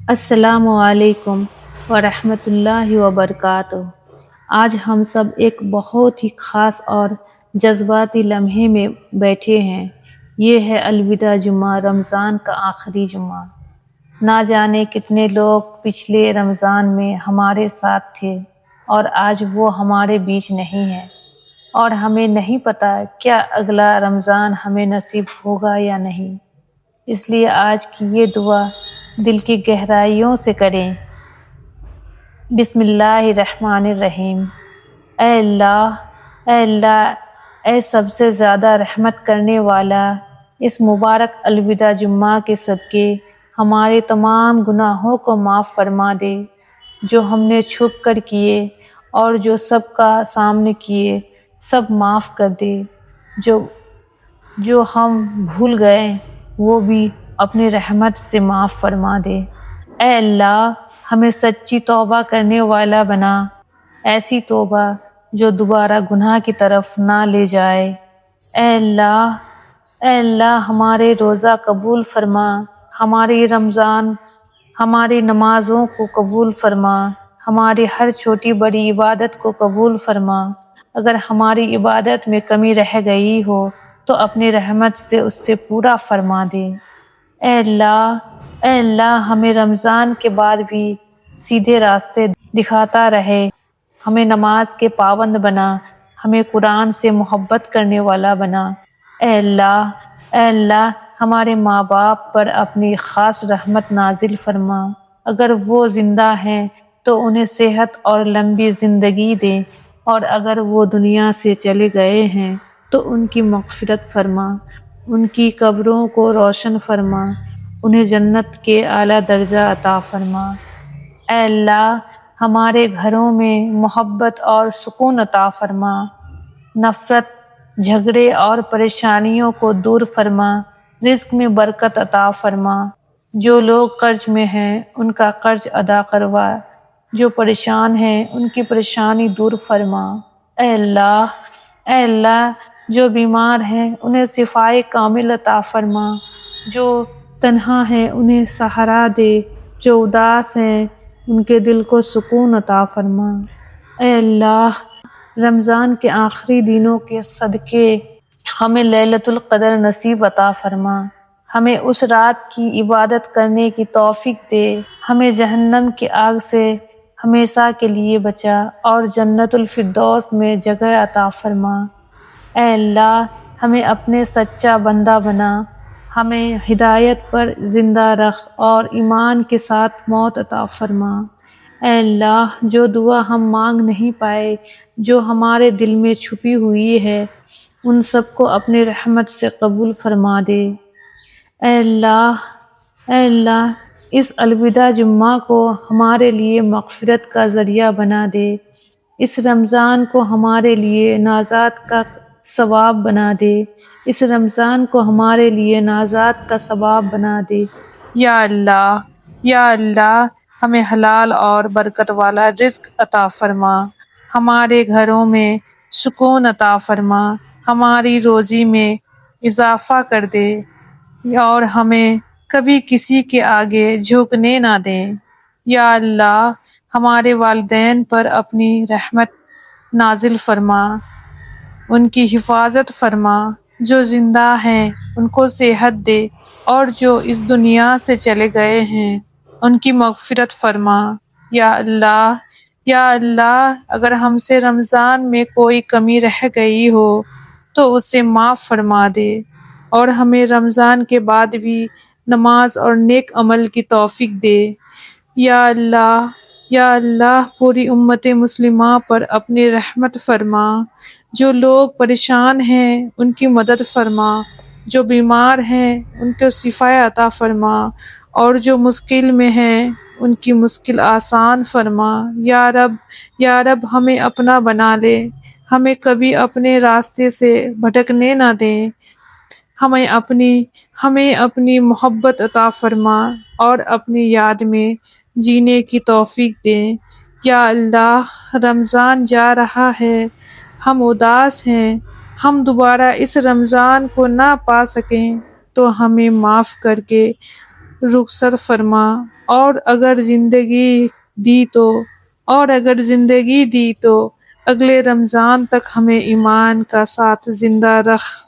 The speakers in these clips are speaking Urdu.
السلام علیکم ورحمۃ اللہ وبرکاتہ۔ آج ہم سب ایک بہت ہی خاص اور جذباتی لمحے میں بیٹھے ہیں۔ یہ ہے الوداع جمعہ، رمضان کا آخری جمعہ۔ نہ جانے کتنے لوگ پچھلے رمضان میں ہمارے ساتھ تھے اور آج وہ ہمارے بیچ نہیں ہیں، اور ہمیں نہیں پتہ کیا اگلا رمضان ہمیں نصیب ہوگا یا نہیں۔ اس لیے آج کی یہ دعا دل کی گہرائیوں سے کریں۔ بسم اللہ الرحمن الرحیم۔ اے اللہ، اے اللہ، اے سب سے زیادہ رحمت کرنے والا، اس مبارک الوداع جمعہ کے صدقے ہمارے تمام گناہوں کو معاف فرما دے، جو ہم نے چھپ کر کیے اور جو سب کا سامنے کیے، سب معاف کر دے۔ جو ہم بھول گئے وہ بھی اپنی رحمت سے معاف فرما دے۔ اے اللہ، ہمیں سچی توبہ کرنے والا بنا، ایسی توبہ جو دوبارہ گناہ کی طرف نہ لے جائے۔ اے اللہ، اے اللہ، ہمارے روزہ قبول فرما، ہماری رمضان، ہماری نمازوں کو قبول فرما، ہماری ہر چھوٹی بڑی عبادت کو قبول فرما۔ اگر ہماری عبادت میں کمی رہ گئی ہو تو اپنی رحمت سے اس سے پورا فرما دے۔ اے اللہ، اے اللہ، ہمیں رمضان کے بعد بھی سیدھے راستے دکھاتا رہے، ہمیں نماز کے پابند بنا، ہمیں قرآن سے محبت کرنے والا بنا۔ اے اللہ، اے اللہ، ہمارے ماں باپ پر اپنی خاص رحمت نازل فرما۔ اگر وہ زندہ ہیں تو انہیں صحت اور لمبی زندگی دے، اور اگر وہ دنیا سے چلے گئے ہیں تو ان کی مغفرت فرما، ان کی قبروں کو روشن فرما، انہیں جنت کے اعلیٰ درجہ عطا فرما۔ اے اللہ، ہمارے گھروں میں محبت اور سکون عطا فرما، نفرت، جھگڑے اور پریشانیوں کو دور فرما، رزق میں برکت عطا فرما۔ جو لوگ قرض میں ہیں ان کا قرض ادا کروا، جو پریشان ہیں ان کی پریشانی دور فرما۔ اے اللہ، اے اللہ، جو بیمار ہیں انہیں شفائے کامل عطا فرما، جو تنہا ہیں انہیں سہارا دے، جو اداس ہیں ان کے دل کو سکون عطا فرما۔ اے اللہ، رمضان کے آخری دنوں کے صدقے ہمیں لیلۃ القدر نصیب عطا فرما، ہمیں اس رات کی عبادت کرنے کی توفیق دے، ہمیں جہنم کی آگ سے ہمیشہ کے لیے بچا اور جنت الفردوس میں جگہ عطا فرما۔ اے اللہ، ہمیں اپنے سچا بندہ بنا، ہمیں ہدایت پر زندہ رکھ اور ایمان کے ساتھ موت عطا فرما۔ اے اللہ، جو دعا ہم مانگ نہیں پائے، جو ہمارے دل میں چھپی ہوئی ہے، ان سب کو اپنی رحمت سے قبول فرما دے۔ اے اللہ، اے اللہ، اس الوداع جمعہ کو ہمارے لیے مغفرت کا ذریعہ بنا دے، اس رمضان کو ہمارے لیے نجات کا ثواب بنا دے، اس رمضان کو ہمارے لیے نجات کا ثواب بنا دے۔ یا اللہ، یا اللہ، ہمیں حلال اور برکت والا رزق عطا فرما، ہمارے گھروں میں سکون عطا فرما، ہماری روزی میں اضافہ کر دے، اور ہمیں کبھی کسی کے آگے جھکنے نہ دیں۔ یا اللہ، ہمارے والدین پر اپنی رحمت نازل فرما، ان کی حفاظت فرما، جو زندہ ہیں ان کو صحت دے، اور جو اس دنیا سے چلے گئے ہیں ان کی مغفرت فرما۔ یا اللہ، یا اللہ، اگر ہم سے رمضان میں کوئی کمی رہ گئی ہو تو اسے معاف فرما دے، اور ہمیں رمضان کے بعد بھی نماز اور نیک عمل کی توفیق دے۔ یا اللہ، یا اللہ، پوری امت مسلمہ پر اپنی رحمت فرما، جو لوگ پریشان ہیں ان کی مدد فرما، جو بیمار ہیں ان کو شفا عطا فرما، اور جو مشکل میں ہیں ان کی مشکل آسان فرما۔ یا رب، یا رب، ہمیں اپنا بنا لے، ہمیں کبھی اپنے راستے سے بھٹکنے نہ دیں، ہمیں اپنی محبت عطا فرما اور اپنی یاد میں جینے کی توفیق دیں۔ یا اللہ، رمضان جا رہا ہے، ہم اداس ہیں، ہم دوبارہ اس رمضان کو نہ پا سکیں تو ہمیں معاف کر کے رخصت فرما، اور اگر زندگی دی تو اگلے رمضان تک ہمیں ایمان کا ساتھ زندہ رکھ۔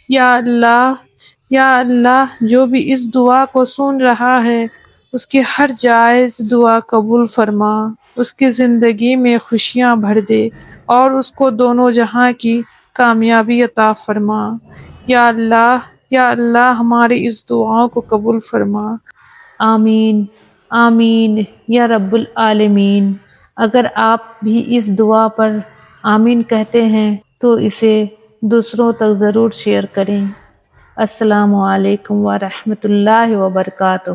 یا اللہ جو بھی اس دعا کو سن رہا ہے اس کی ہر جائز دعا قبول فرما، اس کی زندگی میں خوشیاں بھر دے اور اس کو دونوں جہاں کی کامیابی عطا فرما۔ یا اللہ ہماری اس دعاؤں کو قبول فرما۔ آمین آمین یا رب العالمین۔ اگر آپ بھی اس دعا پر آمین کہتے ہیں تو اسے دوسروں تک ضرور شیئر کریں۔ السلام علیکم ورحمۃ اللہ وبرکاتہ۔